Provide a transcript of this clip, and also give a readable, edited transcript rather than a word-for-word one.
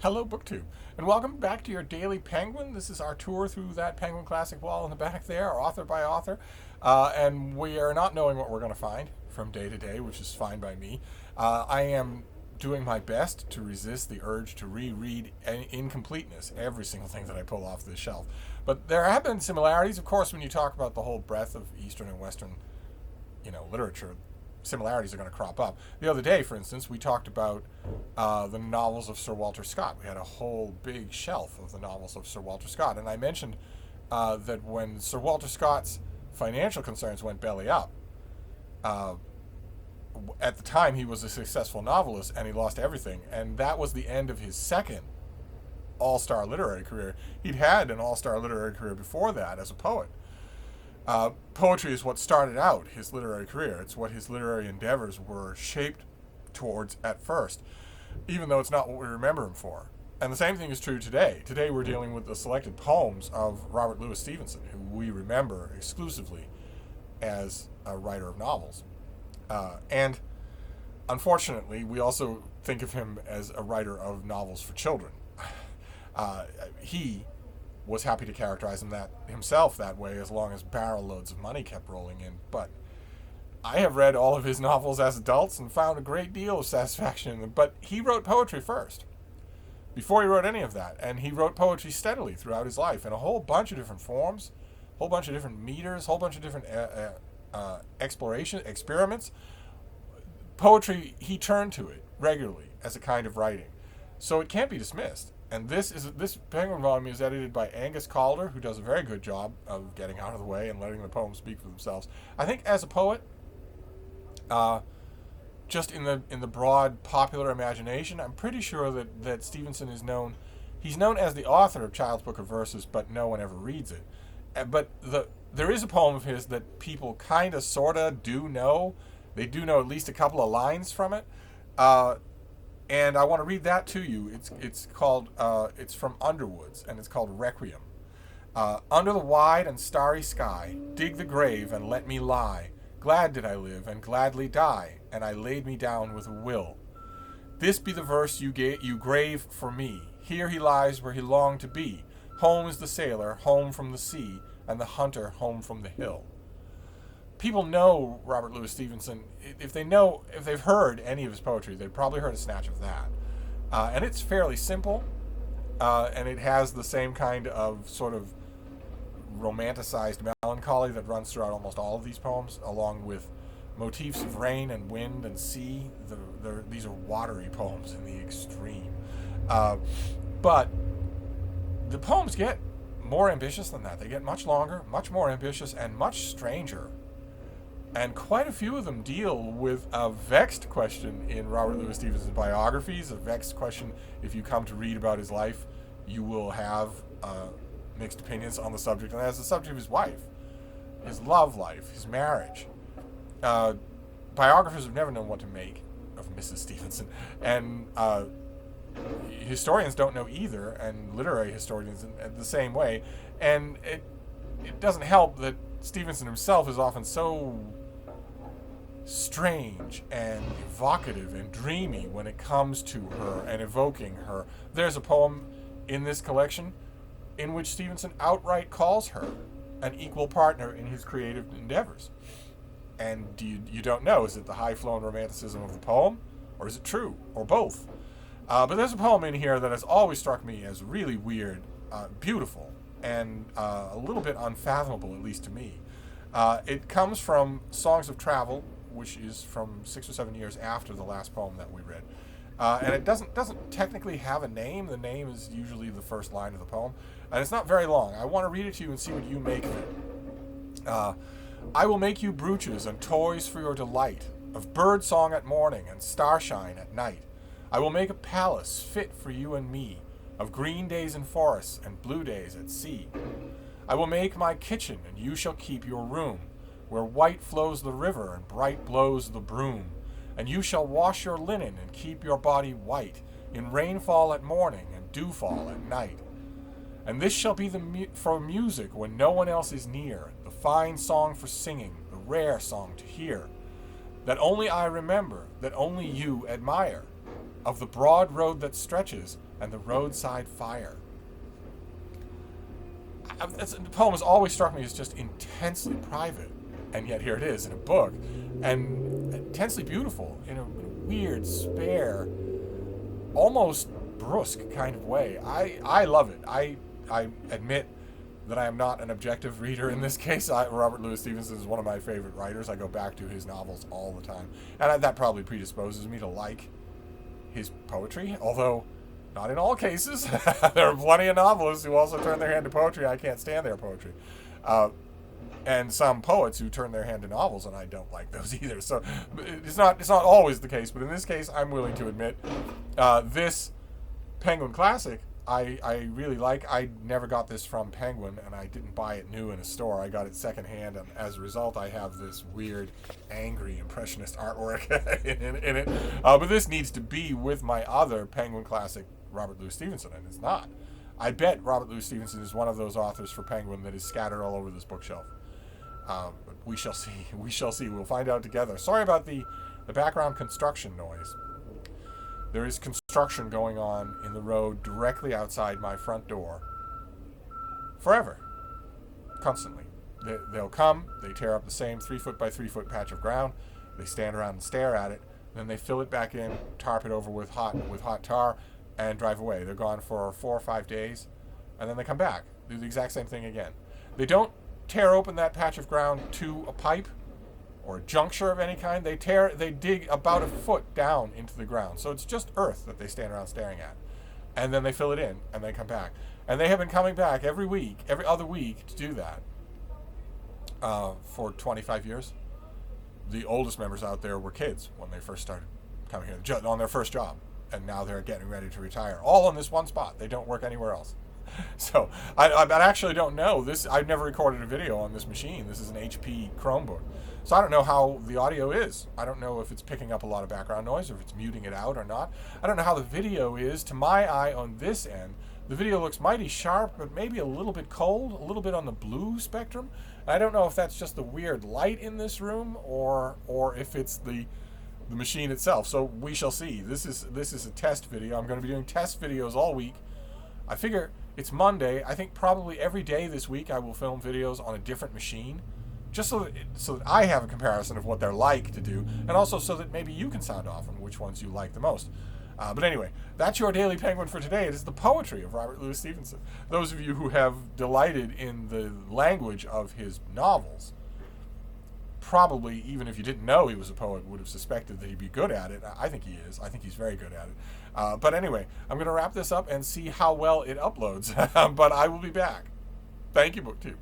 Hello, BookTube, and welcome back to your Daily Penguin. This is our tour through that Penguin Classic wall in the back there, author by author, and we are not knowing what we're going to find from day to day, which is fine by me. I am doing my best to resist the urge to reread in completeness every single thing that I pull off this shelf. But there have been similarities, of course, when you talk about the whole breadth of Eastern and Western, literature. Similarities are going to crop up. The other day, for instance, we talked about the novels of Sir Walter Scott. We had a whole big shelf of the novels of Sir Walter Scott, and I mentioned that when Sir Walter Scott's financial concerns went belly up, at the time he was a successful novelist and he lost everything, and that was the end of his second all-star literary career. He'd had an all-star literary career before that as a poet. Poetry is what started out his literary career. It's what his literary endeavors were shaped towards at first, even though it's not what we remember him for. And the same thing is true today. Today we're dealing with the selected poems of Robert Louis Stevenson, who we remember exclusively as a writer of novels. And unfortunately, we also think of him as a writer of novels for children. He was happy to characterize himself that way as long as barrel loads of money kept rolling in. But I have read all of his novels as adults and found a great deal of satisfaction in them. But he wrote poetry first, before he wrote any of that. And he wrote poetry steadily throughout his life in a whole bunch of different forms, a whole bunch of different meters, a whole bunch of different experiments. Poetry, he turned to it regularly as a kind of writing. So it can't be dismissed. And this Penguin volume is edited by Angus Calder, who does a very good job of getting out of the way and letting the poems speak for themselves. I think as a poet, just in the broad popular imagination, I'm pretty sure that Stevenson is known. He's known as the author of Child's Book of Verses, but no one ever reads it. But there is a poem of his that people kind of, sort of do know. They do know at least a couple of lines from it. And I want to read that to you. It's called, it's from Underwoods, and it's called Requiem. Under the wide and starry sky, dig the grave and let me lie. Glad did I live and gladly die, and I laid me down with a will. This be the verse you grave for me. Here he lies where he longed to be. Home is the sailor, home from the sea, and the hunter home from the hill. People know Robert Louis Stevenson. If they've heard any of his poetry, they've probably heard a snatch of that. And it's fairly simple, and it has the same kind of sort of romanticized melancholy that runs throughout almost all of these poems, along with motifs of rain and wind and sea. These are watery poems in the extreme. But the poems get more ambitious than that. They get much longer, much more ambitious, and much stranger. And quite a few of them deal with a vexed question in Robert Louis Stevenson's biographies, a vexed question. If you come to read about his life, you will have mixed opinions on the subject. And that's the subject of his wife, his love life, his marriage. Biographers have never known what to make of Mrs. Stevenson. And historians don't know either, and literary historians in the same way. And it doesn't help that Stevenson himself is often so strange and evocative and dreamy when it comes to her and evoking her. There's a poem in this collection in which Stevenson outright calls her an equal partner in his creative endeavors. And you don't know, is it the high-flown romanticism of the poem, or is it true, or both? But there's a poem in here that has always struck me as really weird, beautiful, and a little bit unfathomable, at least to me. It comes from Songs of Travel, which is from 6 or 7 years after the last poem that we read. And it doesn't technically have a name. The name is usually the first line of the poem. And it's not very long. I want to read it to you and see what you make of it. I will make you brooches and toys for your delight, of bird song at morning and starshine at night. I will make a palace fit for you and me, of green days in forests and blue days at sea. I will make my kitchen, and you shall keep your room, where white flows the river and bright blows the broom. And you shall wash your linen and keep your body white, in rainfall at morning and dewfall at night. And this shall be for music when no one else is near, the fine song for singing, the rare song to hear, that only I remember, that only you admire. of the broad road that stretches and the roadside fire. The poem has always struck me as just intensely private, and yet here it is in a book, and intensely beautiful in a weird, spare, almost brusque kind of way. I love it. I admit that I am not an objective reader in this case. Robert Louis Stevenson is one of my favorite writers. I go back to his novels all the time, and that probably predisposes me to like his poetry, although not in all cases. There are plenty of novelists who also turn their hand to poetry. I can't stand their poetry. And some poets who turn their hand to novels, and I don't like those either. So it's not always the case, but in this case, I'm willing to admit this Penguin classic I really like. I never got this from Penguin, and I didn't buy it new in a store. I got it secondhand, and as a result, I have this weird, angry, impressionist artwork in it. But this needs to be with my other Penguin classic, Robert Louis Stevenson, and it's not. I bet Robert Louis Stevenson is one of those authors for Penguin that is scattered all over this bookshelf. But we shall see. We shall see. We'll find out together. Sorry about the background construction noise. There is construction going on in the road directly outside my front door. Forever. Constantly. They'll come, they tear up the same 3-foot by 3-foot patch of ground, they stand around and stare at it, then they fill it back in, tarp it over with hot tar, and drive away. They're gone for 4 or 5 days, and then they come back. Do the exact same thing again. They don't tear open that patch of ground to a pipe or a juncture of any kind. They dig about a foot down into the ground. So it's just earth that they stand around staring at. And then they fill it in, and they come back. And they have been coming back every other week to do that for 25 years. The oldest members out there were kids when they first started coming here on their first job. And now they're getting ready to retire. All in this one spot. They don't work anywhere else. So I actually don't know. I've never recorded a video on this machine. This is an HP Chromebook. So I don't know how the audio is. I don't know if it's picking up a lot of background noise or if it's muting it out or not. I don't know how the video is. To my eye on this end, the video looks mighty sharp, but maybe a little bit cold, a little bit on the blue spectrum. I don't know if that's just the weird light in this room or if it's the machine itself. So we shall see. This is a test video. I'm going to be doing test videos all week. I figure it's Monday. I think probably every day this week I will film videos on a different machine, just so that I have a comparison of what they're like to do, and also so that maybe you can sound off on which ones you like the most. But anyway, that's your Daily Penguin for today. It is the poetry of Robert Louis Stevenson. Those of you who have delighted in the language of his novels, probably, even if you didn't know he was a poet, would have suspected that he'd be good at it. I think he is. I think he's very good at it. But anyway, I'm going to wrap this up and see how well it uploads. But I will be back. Thank you, BookTube.